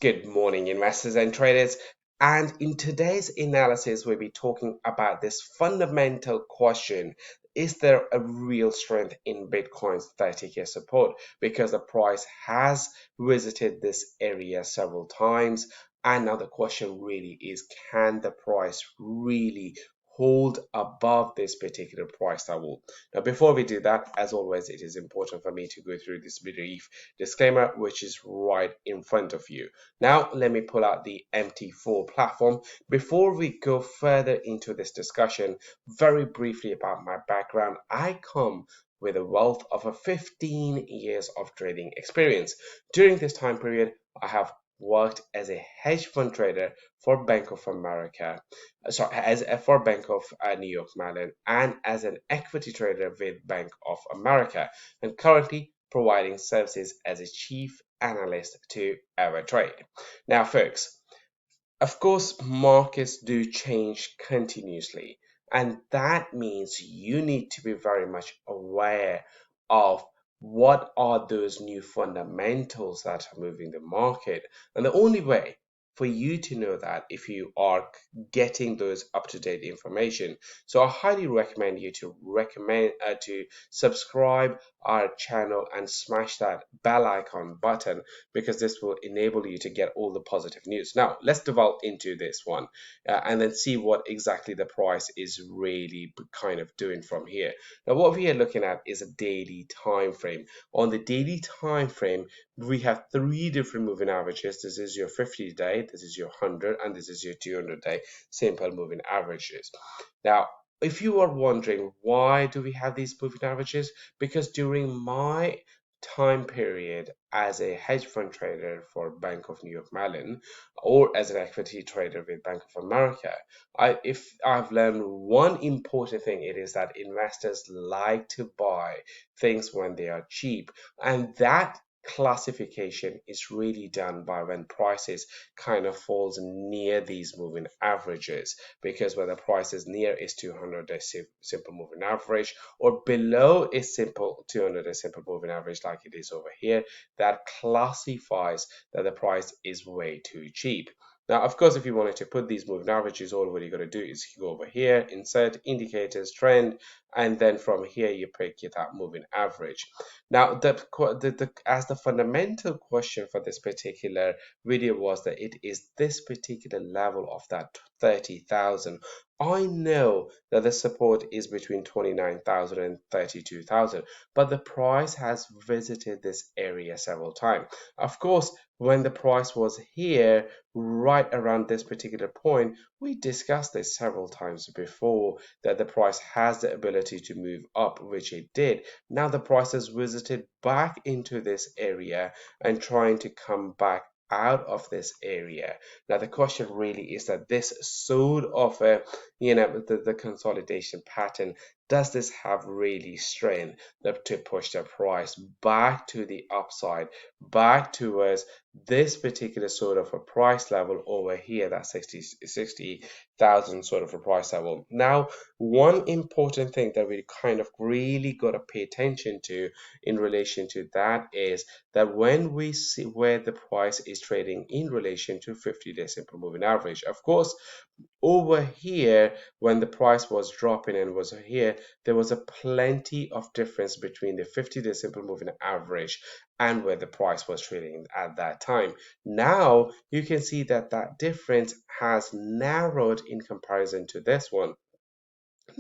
Good morning, investors and traders. And in today's analysis, we'll be talking about this fundamental question. Is there a real strength in Bitcoin's 30K support? Because the price has visited this area several times. And now the question really is, can the price really hold above this particular price level? Now, before we do that, as always, it is important for me to go through this brief disclaimer, which is right in front of you. Now, let me pull out the MT4 platform. Before we go further into this discussion, very briefly about my background, I come with a wealth of 15 years of trading experience. During this time period, I have worked as a hedge fund trader for Bank of America, for Bank of New York Mellon, and as an equity trader with Bank of America, and currently providing services as a chief analyst to trade. Now, folks, of course, markets do change continuously, and that means you need to be very much aware of what are those new fundamentals that are moving the market. And the only way for you to know that if you are getting those up-to-date information. So I highly recommend you to subscribe our channel and smash that bell icon button, because this will enable you to get all the positive news. Now, let's delve into this one and then see what exactly the price is really kind of doing from here. Now, what we are looking at is a daily time frame. On the daily time frame, we have three different moving averages. This is your 50-day, this is your 100, and this is your 200-day simple moving averages. Now, if you are wondering why do we have these moving averages, because during my time period as a hedge fund trader for Bank of New York Mellon, or as an equity trader with Bank of America, if I've learned one important thing, it is that investors like to buy things when they are cheap, and that classification is really done by when prices kind of falls near these moving averages, because when the price is near is 200-day simple moving average, or below is simple 200-day simple moving average like it is over here, that classifies that the price is way too cheap. Now, of course, if you wanted to put these moving averages, all what you got to do is you go over here, insert indicators, trend, and then from here you pick that moving average. Now, as the fundamental question for this particular video was that it is this particular level of that 30,000. I know that the support is between 29,000 and 32,000, but the price has visited this area several times. Of course, when the price was here, right around this particular point, we discussed this several times before, that the price has the ability to move up, which it did. Now the price has visited back into this area and trying to come back out of this area. Now the question really is that this sort of the consolidation pattern, does this have really strength to push the price back to the upside, back towards this particular sort of a price level over here, that 60,000 sort of a price level? Now, one important thing that we kind of really got to pay attention to in relation to that is that when we see where the price is trading in relation to 50-day simple moving average, of course, over here when the price was dropping and was here, there was a plenty of difference between the 50-day simple moving average and where the price was trading at that time. Now you can see that that difference has narrowed in comparison to this one.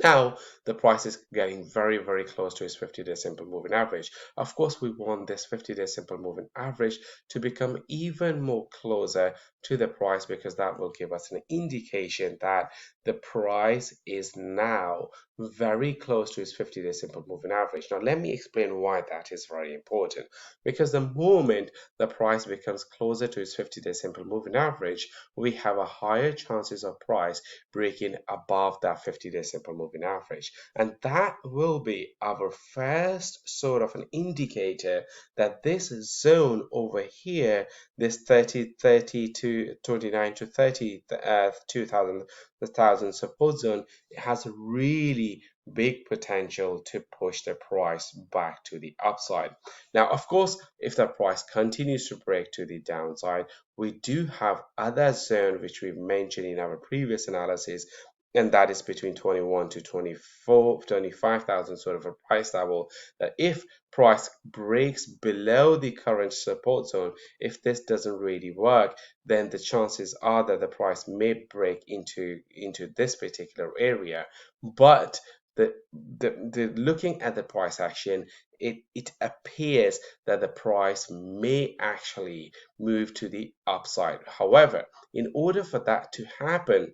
Now the price is getting very, very close to its 50-day simple moving average. Of course, we want this 50-day simple moving average to become even more closer to the price, because that will give us an indication that the price is now very close to its 50-day simple moving average. Now, let me explain why that is very important. Because the moment the price becomes closer to its 50-day simple moving average, we have a higher chances of price breaking above that 50-day simple moving average, and that will be our first sort of an indicator that this zone over here, this 30 to 29 to 30 2000 the thousand support zone, has really big potential to push the price back to the upside. Now, of course, if the price continues to break to the downside, we do have other zone which we've mentioned in our previous analysis, and that is between 21 to 24 25,000 sort of a price level, that if price breaks below the current support zone, if this doesn't really work, then the chances are that the price may break into this particular area. But the looking at the price action, it appears that the price may actually move to the upside. However, in order for that to happen,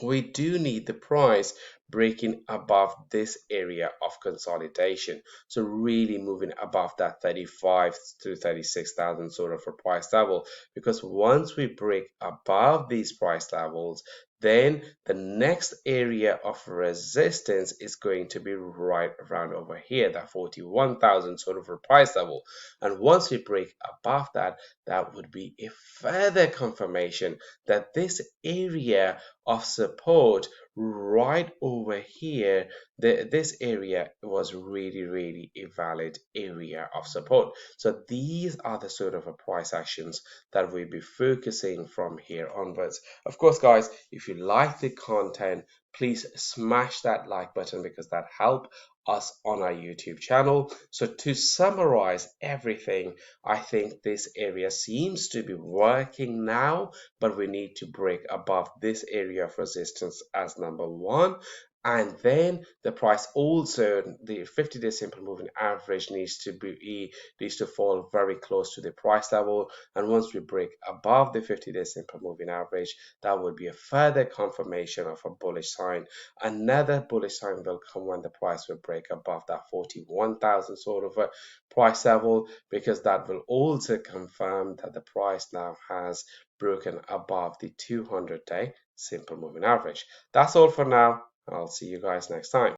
we do need the price breaking above this area of consolidation. So really moving above that 35 to 36,000 sort of a price level, because once we break above these price levels, then the next area of resistance is going to be right around over here, that 41,000 sort of a price level. And once we break above that, that would be a further confirmation that this area of support right over here, this area was really a valid area of support. So these are the sort of price actions that we'll be focusing from here onwards. Of course, guys, if you like the content, please smash that like button because that helps us on our YouTube channel. So to summarize everything, I think this area seems to be working now, but we need to break above this area of resistance as number one. And then the price also, the 50-day simple moving average needs to fall very close to the price level. And once we break above the 50-day simple moving average, that would be a further confirmation of a bullish sign. Another bullish sign will come when the price will break above that 41,000 sort of a price level, because that will also confirm that the price now has broken above the 200-day simple moving average. That's all for now. I'll see you guys next time.